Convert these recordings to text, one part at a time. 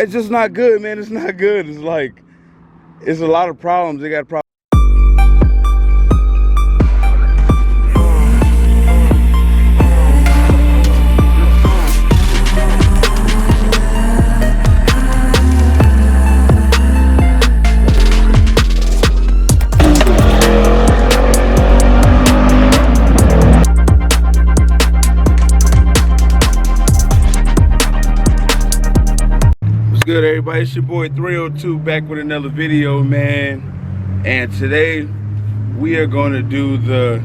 it's just not good, man. It's not good. It's like, it's a lot of problems. They got problems. Good, everybody, it's your boy 302 back with another video, man. And today we are going to do the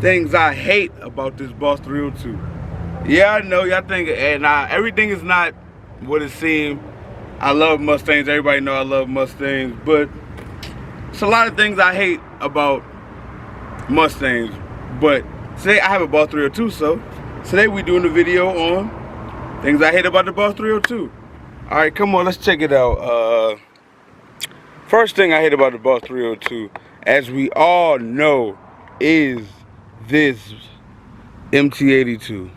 things I hate about this Boss 302. Yeah, I know y'all think, and everything is not what it seems. I love Mustangs. Everybody know I love Mustangs, but it's a lot of things I hate about Mustangs. But today I have a Boss 302, so today we doing a video on things I hate about the Boss 302. All right, come on, let's check it out. First thing I hate about the Boss 302, as we all know, is this MT82.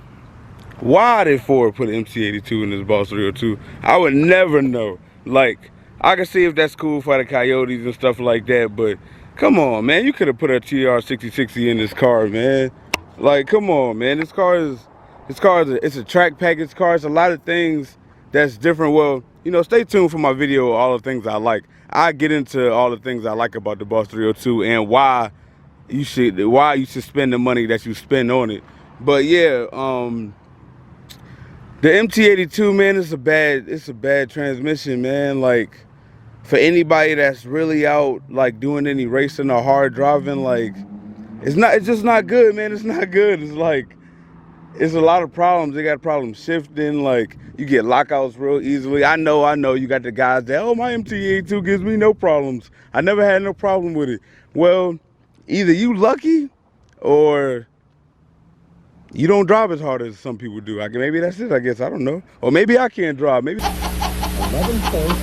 Why did Ford put MT82 in this Boss 302? I would never know. Like, I can see if that's cool for the Coyotes and stuff like that, but come on, man, you could have put a TR6060 in this car, man. Like, come on, man, it's a track package car. It's a lot of things that's different. Well, you know, stay tuned for my video, all the things I like. I get into all the things I like about the Boss 302 and why you should spend the money that you spend on it. But yeah, the MT82, man, it's a bad transmission, man. Like, for anybody that's really out like doing any racing or hard driving, like, it's just not good, man. It's not good. It's like, it's a lot of problems. They got problems shifting, like you get lockouts real easily. I know you got the guys that, oh, my MT82 gives me no problems. I never had no problem with it. Well, either you lucky or you don't drive as hard as some people do. Maybe that's it, I guess. I don't know. Or maybe I can't drive. Maybe 11 points.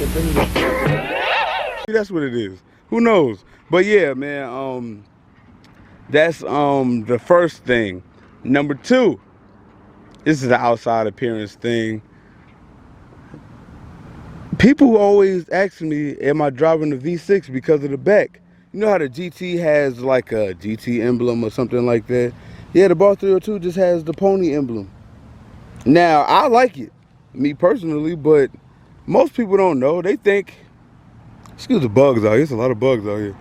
That's what it is. Who knows? But yeah, man, that's the first thing. Number two, this is the outside appearance thing. People always ask me, am I driving the V6 because of the back? You know how the GT has like a GT emblem or something like that? Yeah, the Boss 302 just has the pony emblem. Now, I like it, me personally, but most people don't know. They think, excuse the bugs out here, there's a lot of bugs out here.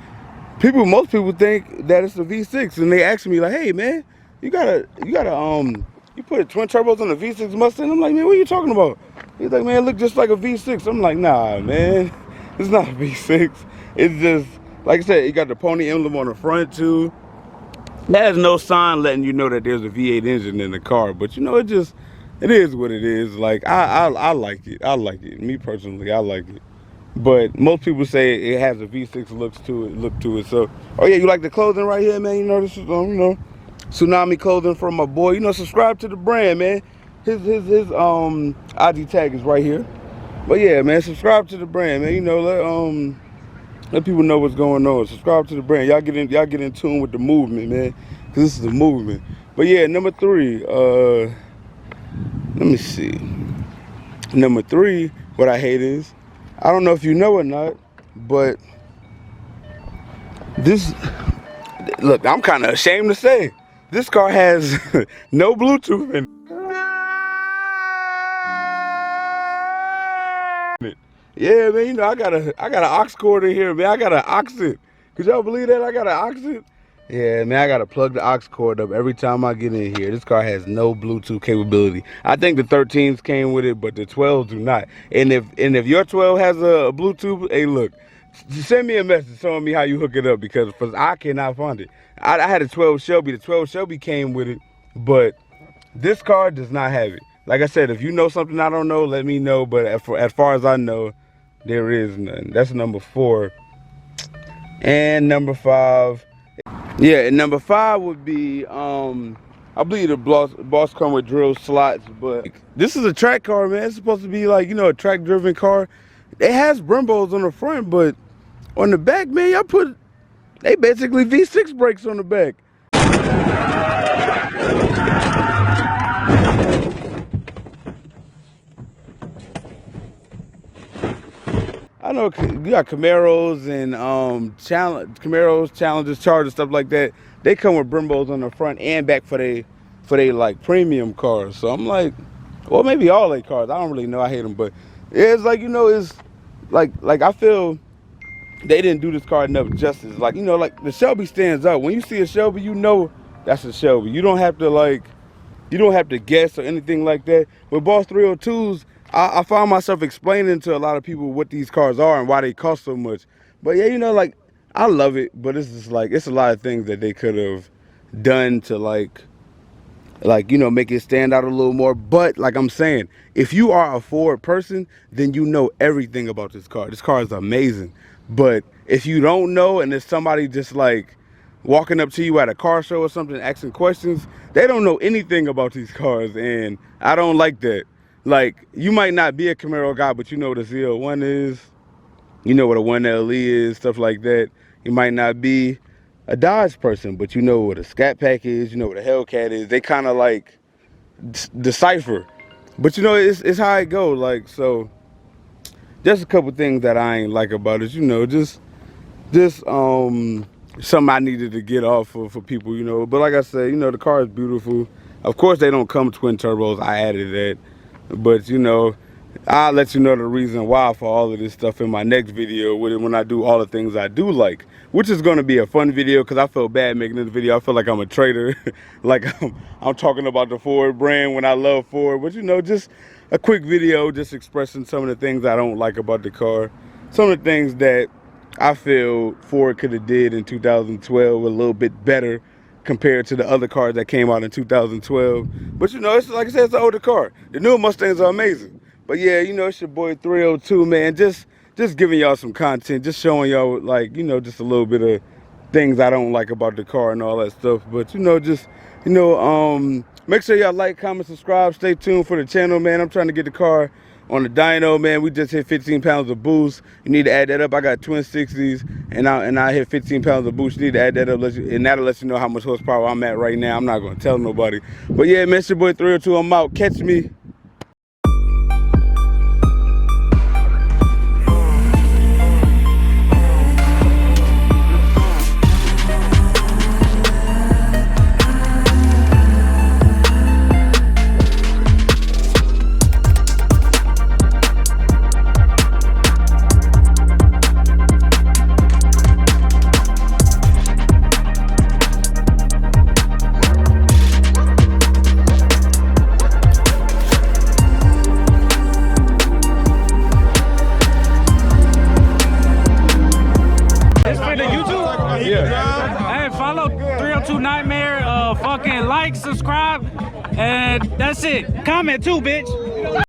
Most people think that it's a V6, and they ask me like, hey man, you put twin turbos on the V6 Mustang? I'm like, man, what are you talking about? He's like, man, it look just like a V6. I'm like, nah, man, it's not a V6. It's just, like I said, you got the pony emblem on the front too. There's no sign letting you know that there's a V8 engine in the car, but you know, it is what it is. Like, I like it. I like it. Me personally, I like it. But most people say it has a V6 look to it. So, oh yeah, you like the clothing right here, man? You know, this is, you know, Tsunami clothing from my boy. You know, subscribe to the brand, man. His IG tag is right here. But yeah, man, subscribe to the brand, man. You know, let people know what's going on. Subscribe to the brand. Y'all get in tune with the movement, man. Cause this is a movement. But yeah, number three, let me see. Number three, what I hate is, I don't know if you know or not, but look, I'm kind of ashamed to say, this car has no Bluetooth in it. Yeah, man, you know, I got an aux cord in here, man. I got an aux. Could y'all believe that? I got an aux. Yeah, man, I got to plug the aux cord up every time I get in here. This car has no Bluetooth capability. I think the 13s came with it, but the 12s do not. And if your 12 has a Bluetooth, hey, look, send me a message showing me how you hook it up, because I cannot find it. I had a 12 Shelby. The 12 Shelby came with it, but this car does not have it. Like I said, if you know something I don't know, let me know. But as far as I know, there is none. That's number 4. And number 5. Yeah, and number 5 would be, I believe the Boss come with drill slots, but this is a track car, man. It's supposed to be like, you know, a track-driven car. It has Brembos on the front, but on the back, man, they basically V6 brakes on the back. I know you got Camaros and Camaros, Challengers, Chargers, stuff like that. They come with Brembos on the front and back for they like premium cars. So I'm like, well, maybe all their cars. I don't really know. I hate them, but it's like, you know, it's like I feel they didn't do this car enough justice. Like, you know, like the Shelby stands out. When you see a Shelby, you know that's a Shelby. You don't have to guess or anything like that. With Boss 302s, I find myself explaining to a lot of people what these cars are and why they cost so much. But yeah, you know, like I love it, but it's just like it's a lot of things that they could have done to like, you know, make it stand out a little more. But like I'm saying, if you are a Ford person, then you know everything about this car. This car is amazing. But if you don't know, and there's somebody just like walking up to you at a car show or something asking questions, they don't know anything about these cars, and I don't like that. Like, you might not be a Camaro guy, but you know what a ZL1 is, you know what a 1LE is, stuff like that. You might not be a Dodge person, but you know what a Scat Pack is, you know what a Hellcat is. They kind of like decipher. But you know, it's how it go. Like, so just a couple things that I ain't like about it, you know, just something I needed to get off for people, you know. But like I said, you know, the car is beautiful. Of course they don't come twin turbos, I added that. But you know, I'll let you know the reason why for all of this stuff in my next video when I do all the things I do like, which is going to be a fun video because I felt bad making this video. I feel like I'm a traitor. Like I'm talking about the Ford brand when I love Ford. But you know, just a quick video just expressing some of the things I don't like about the car. Some of the things that I feel Ford could have did in 2012 a little bit better compared to the other cars that came out in 2012. But you know, it's like I said, it's an older car. The newer Mustangs are amazing. But yeah, you know, it's your boy 302, man. Just giving y'all some content, just showing y'all, like, you know, just a little bit of things I don't like about the car and all that stuff. But you know, just, you know, make sure y'all like, comment, subscribe, stay tuned for the channel, man. I'm trying to get the car on the dyno, man. We just hit 15 pounds of boost. You need to add that up. I got twin 60s and I hit 15 pounds of boost. You need to add that up, and that'll let you know how much horsepower I'm at right now. I'm not gonna tell nobody. But yeah, man, it's your boy 302. I'm out. Catch me. Hey, follow 302 Nightmare, fucking like, subscribe, and that's it. Comment too, bitch.